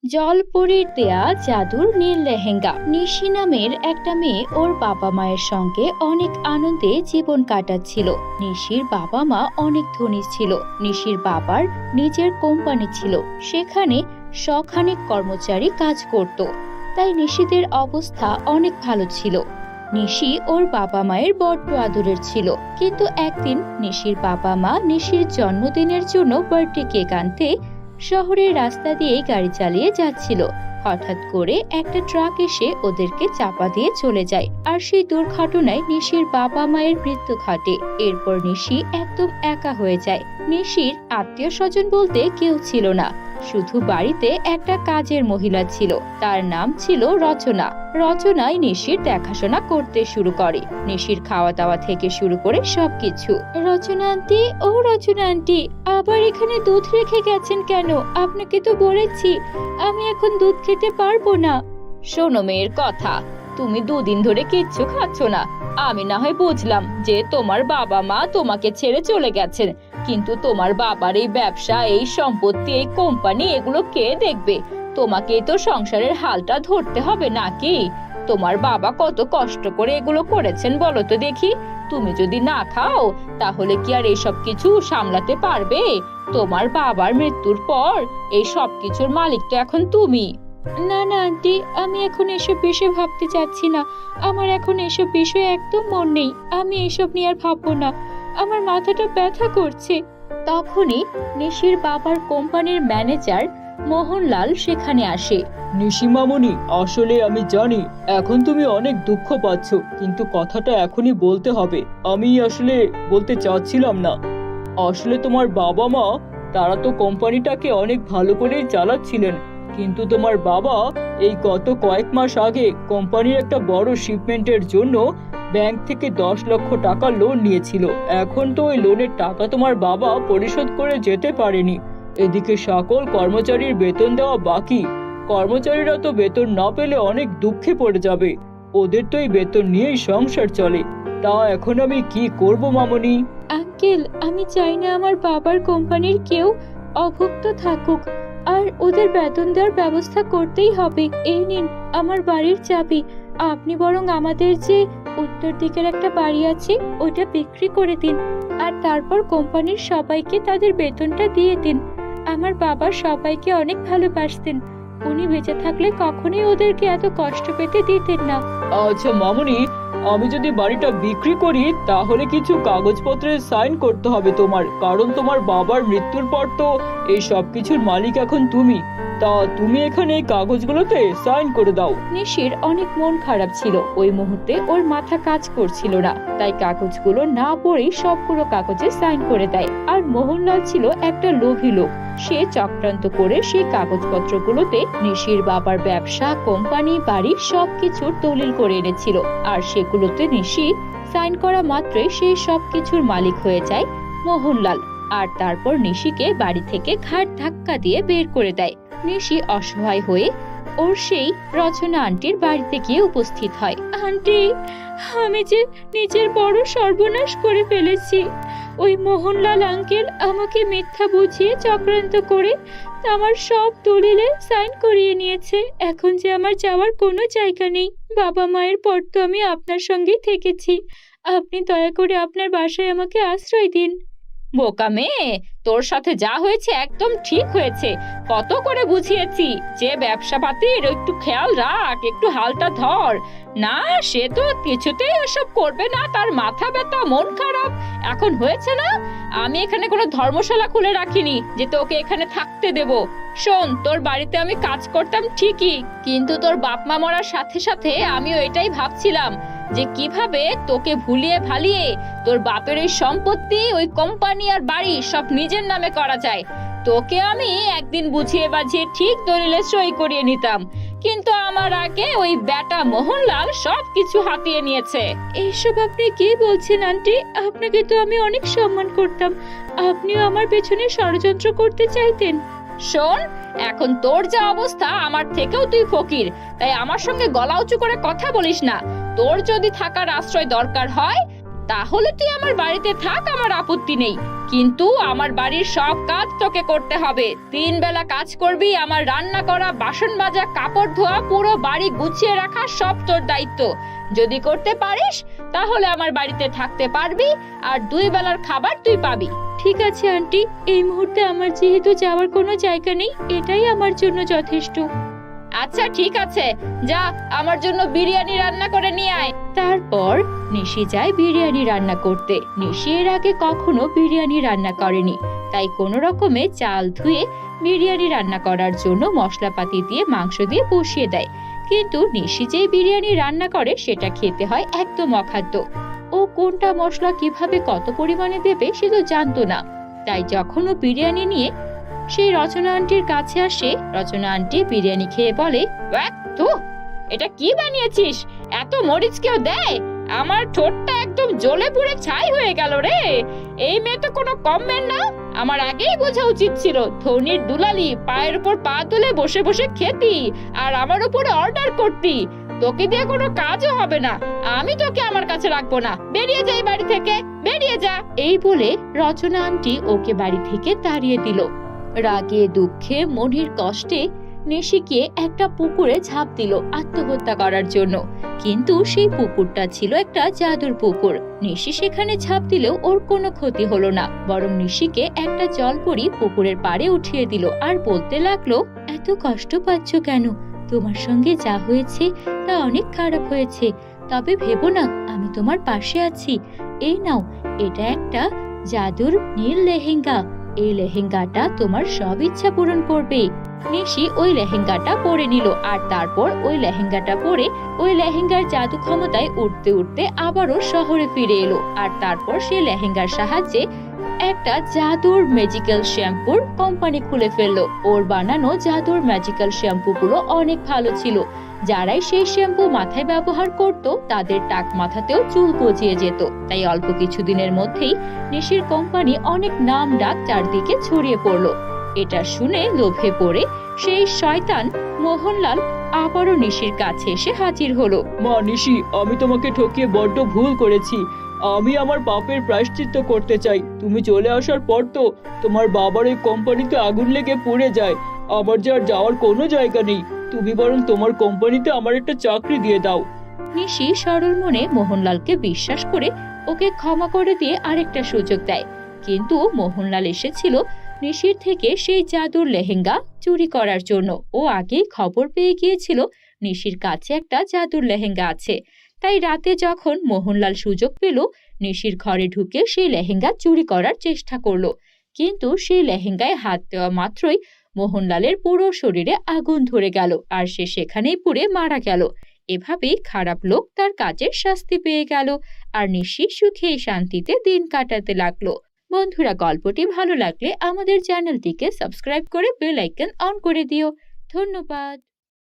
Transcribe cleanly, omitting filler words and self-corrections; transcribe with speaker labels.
Speaker 1: জলপরীর দেয়া জাদুর নীল লেহেঙ্গা। নিশি নামের একটা মেয়ে ওর বাবা মায়ের সঙ্গে অনেক আনন্দে জীবন কাটাচ্ছিল। নিশির বাবা মা অনেক ধনী ছিল। নিশির বাবার নিজের কোম্পানি ছিল, সেখানে শখানেক কর্মচারী কাজ করত। তাই নিশিদের অবস্থা অনেক ভালো ছিল। নিশি ওর বাবা মায়ের বড্ড আদরের ছিল। কিন্তু একদিন নিশির বাবা মা নিশির জন্মদিনের জন্য বার্থডে কেক আনতে শহরের রাস্তা দিয়ে গাড়ি চালিয়ে যাচ্ছিল। হঠাৎ করে একটা ট্রাক এসে ওদেরকে চাপা দিয়ে চলে যায়, আর সেই দুর্ঘটনায় নিশির বাবা মায়ের মৃত্যু ঘটে। এরপর নিশি একদম একা হয়ে যায়। নিশির আত্মীয় স্বজন বলতে কেউ ছিল না, শুধু বাড়িতে একটা কাজের মহিলা ছিল। তার নাম ছিল রচনা। রচনাই নিশির দেখাশোনা করতে শুরু করে, নিশির খাওয়া দাওয়া থেকে শুরু করে সবকিছু। রচনা আন্টি, ও রচনা আন্টি, আবার এখানে দুধ রেখে গেছেন কেন? আপনাকে তো বলেছি আমি এখন দুধ খেতে পারবো না। শোনো মেয়ের কথা, তুমি দুদিন ধরে কিচ্ছু খাচ্ছ না। আমি না হয় বুঝলাম যে তোমার বাবা মা তোমাকে ছেড়ে চলে গেছেন, কিন্তু তোমার বাবার এই ব্যবসা, এই সম্পত্তি, এই কোম্পানি, এগুলো কে দেখবে? তোমাকেই তো সংসারের হালটা ধরতে হবে নাকি? তোমার বাবা কত কষ্ট করে এগুলো করেছেন বলো তো দেখি। তুমি যদি না খাও তাহলে কি আর এইসব কিছু সামলাতে পারবে? তোমার বাবার মৃত্যুর পর এই সব কিছুর মালিক তো এখন তুমি। না না আন্টি, আমি এখন এসব বিষয়ে ভাবতে চাচ্ছি না। আমার এখন এসব বিষয়ে একদম মন নেই। আমি এসব নিয়ে আর ভাববো না, আমার মাথাটা ব্যথা করছে। তখনই নিশির বাবার কোম্পানির ম্যানেজার মোহনলাল সেখানে আসে।
Speaker 2: নিশি মামুনি, আসলে আমি জানি এখন তুমি অনেক দুঃখ পাচ্ছ, কিন্তু কথাটা এখনই বলতে হবে। আমি আসলে বলতে চাচ্ছিলাম না। আসলে তোমার বাবা মা, তারা তো কোম্পানিটাকে অনেক ভালো করেই চালাচ্ছিলেন, কিন্তু তোমার বাবা এই গত কয়েক মাস আগে কোম্পানির একটা বড় শিপমেন্টের জন্য ব্যাংক থেকে 10 লক্ষ টাকা লোন নিয়েছিল। এখন তো ওই লোনের টাকা তোমার বাবা পরিশোধ করে যেতে পারেনি। এদিকে সকল কর্মচারীর বেতন দেওয়া বাকি। কর্মচারীরা তো বেতন না পেলে অনেক দুঃখে পড়ে যাবে। ওদের তো এই বেতন নিয়েই সংসার চলে। তা এখন আমি কি করব মামনি?
Speaker 1: আঙ্কেল, আমি চাই না আমার বাবার কোম্পানির কেউ অভুক্ত থাকুক, আর ওদের বেতন দেওয়ার ব্যবস্থা করতেই হবে। এই নিন আমার বাড়ির চাবি। আপনি বরং আমাদের যে উত্তর দিকের একটা বাড়ি আছে ওটা বিক্রি করে দিন, আর তারপর কোম্পানির সবাইকে তাদের বেতনটা দিয়ে দিন। আমার বাবা সবাইকে অনেক ভালোবাসতেন, উনি বেঁচে থাকলে কখনোই ওদেরকে এত কষ্ট পেতে দিতেন না।
Speaker 2: আচ্ছা মামুনি, আমি যদি বাড়িটা বিক্রি করি তাহলে কিছু কাগজপত্রে সাইন করতে হবে তোমার, কারণ তোমার বাবার মৃত্যুর পর তো এই সব কিছুর মালিক এখন তুমি। তা তুমি এখানে এই কাগজগুলোতে সাইন করে দাও।
Speaker 1: নিশির অনেক মন খারাপ ছিল। ওই মুহূর্তে ওর মাথা কাজ করছিল না, তাই কাগজগুলো না পড়েই সবগুলো কাগজে সাইন করে দেয়। আর মোহনলাল ছিল একটা লোভী লোক। সে চক্রান্ত করে সেই কাগজপত্রগুলোতে নিশির বাবার ব্যবসা, কোম্পানি, বাড়ি সবকিছুর দলিল করে এনেছিল। আর সেগুলোতে নিশি সাইন করা মাত্রই সেই সবকিছুর মালিক হয়ে যায় মোহনলাল। আর তারপর নিশিকে বাড়ি থেকে ঘাট ধাক্কা দিয়ে বের করে দেয়। নিশি অসহায় হয়ে ওর সেই রচনা আন্টির বাড়িতে গিয়ে উপস্থিত হয়। আন্টি, আমি যে নিজের বড় সর্বনাশ করে ফেলেছি। ওই মোহনলাল আঙ্কেল আমাকে মিথ্যা বুঝিয়ে চক্রান্ত করে আমার সব দলিলে সাইন করিয়ে নিয়েছে। এখন যে আমার যাওয়ার কোনো জায়গা নেই। বাবা মায়ের পর তো আমি আপনার সঙ্গেই থেকেছি। আপনি দয়া করে আপনার বাসায় আমাকে আশ্রয় দিন। বোকা মেয়ে, তোর সাথে যা হয়েছে একদম ঠিক হয়েছে। কত করে বুঝিয়েছি যে ব্যবসা পাতির একটু খেয়াল রাখ, একটু হালটা ধর। না, সে তো কিছুতেই এসব করবে না, তার মাথা ব্যথা, মন খারাপ। এখন হয়েছে না? আমি এখানে কোনো ধর্মশালা খুলে রাখিনি যে তোকে এখানে থাকতে দেব। শোন, তোর বাড়িতে আমি কাজ করতাম ঠিকই, কিন্তু তোর বাপ মা মরার সাথে সাথে আমিও এটাই ভাবছিলাম যে কিভাবে তোকে ভুলিয়ে ভালিয়ে তোর বাপের ওই সম্পত্তি, ওই কোম্পানি আর বাড়ি সব নিজের নামে করা যায়। তোকে আমি একদিন বুঝিয়ে বাঝিয়ে ঠিক দলিলে সই করিয়ে নিতাম, কিন্তু আমার আগে ওই বেটা মোহনলাল সবকিছু হাতিয়ে নিয়েছে। এইসব আপনি কি বলছেন আন্টি? আপনাকে তো আমি অনেক সম্মান করতাম, আপনিও আমার পেছনে ষড়যন্ত্র করতে চাইতেন। শোন, এখন তোর যা অবস্থা, আমার থেকেও তুই ফকির, তাই আমার সঙ্গে গলা উঁচু করে কথা বলিস না। তোর যদি থাকার আশ্রয় দরকার হয় তাহলে তুই আমার বাড়িতে থাক, আমার আপত্তি নেই, কিন্তু আমার বাড়ির সব কাজ তোকে করতে হবে। 3 বেলা কাজ করবি, আমার রান্না করা, বাসন মাজা, কাপড় ধোয়া, পুরো বাড়ি গুছিয়ে রাখা সব তোর দায়িত্ব। যদি করতে পারিস তাহলে আমার বাড়িতে থাকতে পারবি, আর 2 বেলার খাবার তুই পাবি। ঠিক আছে আন্টি, এই মুহূর্তে আমার যেহেতু যাওয়ার কোনো জায়গা নেই, এটাই আমার জন্য যথেষ্ট। আচ্ছা ঠিক আছে, যা আমার জন্য বিরিয়ানি রান্না করে নিয়ে আয়। তারপর নিশি যায় বিরিয়ানি রান্না করতে। নিশি এর আগে কখনো বিরিয়ানি রান্না করেনি, তাই কোনো রকমে চাল ধুয়ে বিরিয়ানি রান্না করার জন্য মশলাপাতি দিয়ে মাংস দিয়ে বসিয়ে দেয়। কিন্তু নিশি যেই বিরিয়ানি রান্না করে সেটা খেতে হয় একদম অখাদ্য। ও কোনটা মশলা কিভাবে কত পরিমাণে দেবে সে তো জানতো না। তাই যখন ও বিরিয়ানি নিয়ে সেই রচনা আন্টির কাছে আসে, রচনা আন্টি বিরিয়ানি খেয়ে বলে, তো এটা কি বানিয়েছিস? এত মরিচ কেউ দেয়? আমার ঠোঁটটা একদম জ্বলে পুড়ে ছাই হয়ে গেল রে। এই মেয়ে তো কোনো কমবেন না। আমার আগেই বোঝা উচিত ছিল, ধনির দুলালি, পায়ের উপর পা তুলে বসে বসে খেতি আর আমার উপরে অর্ডার করতি। তোকে দিয়ে কোনো কাজও হবে না, আমি তোকে আমার কাছে রাখবো না। বেরিয়ে যাই বাড়ি থেকে, বেরিয়ে যা। এই বলে রচনা আন্টি ওকে বাড়ি থেকে তাড়িয়ে দিল। রাগে দুঃখে মনের কষ্টে নিশিকে একটা পুকুরে ঝাঁপ দিল আত্মহত্যা করার জন্য। কিন্তু সেই পুকুরটা ছিল একটা জাদুর পুকুর। নিশি সেখানে ঝাঁপ দিলেও ওর কোনো ক্ষতি হলো না, বরং নিশিকে একটা জলপরি পুকুরের পাড়ে উঠিয়ে দিল আর বলতে লাগলো, এত কষ্ট পাচ্ছ কেন? তোমার সঙ্গে যা হয়েছে তা অনেক খারাপ হয়েছে, তবে ভেবো না, আমি তোমার পাশে আছি। এই নাও, এটা একটা জাদুর নীল লেহেঙ্গা। এই লেহেঙ্গাটা তোমার সব ইচ্ছা পূরণ করবে। নিশি ওই লেহেঙ্গাটা পরে নিল, আর তারপর ওই লেহেঙ্গাটা পরে ওই লেহেঙ্গার জাদু ক্ষমতায় উঠতে উঠতে আবারও শহরে ফিরে এলো। আর তারপর সে লেহেঙ্গার সাহায্যে একটা জাদুর ম্যাজিক্যাল শ্যাম্পুর কোম্পানি খুলে ফেললো। ওর বানানো জাদুর ম্যাজিক্যাল শ্যাম্পুগুলো অনেক ভালো ছিল। যারাই সেই শ্যাম্পু মাথায় ব্যবহার করত তাদের টাক মাথাতেও চুল গজিয়ে যেত। তাই অল্প কিছুদিনের মধ্যেই নিশির কোম্পানি অনেক নাম ডাক চারদিকে ছড়িয়ে পড়লো। এটা শুনে লোভে পড়ে সেই শয়তান মোহনলাল আবারও নিশির কাছে এসে হাজির হলো।
Speaker 2: মা নিশি, আমি তোমাকে ঠকিয়ে বড্ড ভুল করেছি। আমি আমার পাপের প্রায়শ্চিত্ত করতে চাই। তুমি চলে আসার পর তো তোমার বাবার ওই কোম্পানিতে আগুন লেগে পুড়ে যায়। আমার যে আর যাওয়ার কোনো জায়গা নেই। তুমি বরং তোমার কোম্পানিতে আমার একটা চাকরি দিয়ে দাও।
Speaker 1: নিশি সরল মনে মোহনলালকে বিশ্বাস করে ওকে ক্ষমা করে দিয়ে আরেকটা সুযোগ দেয়। কিন্তু মোহনলাল এসেছিল নিশির থেকে সেই জাদুর লেহেঙ্গা চুরি করার জন্য। ও আগেই খবর পেয়ে গিয়েছিল নিশির কাছে একটা জাদুর লেহেঙ্গা আছে। তাই রাতে যখন মোহনলাল সুযোগ পেল, নিশির ঘরে ঢুকে সেই লেহেঙ্গা চুরি করার চেষ্টা করলো। কিন্তু সেই লেহেঙ্গায় হাত দেওয়া মাত্রই মোহনলালের পুরো শরীরে আগুন ধরে গেল, আর সে সেখানেই পুড়ে মারা গেল। এভাবেই খারাপ লোক তার কাজের শাস্তি পেয়ে গেল, আর নিশি সুখে শান্তিতে দিন কাটাতে লাগলো। বন্ধুরা, গল্পটি ভালো লাগলে আমাদের চ্যানেলটিকে সাবস্ক্রাইব করে বেল আইকন অন করে দিও। ধন্যবাদ।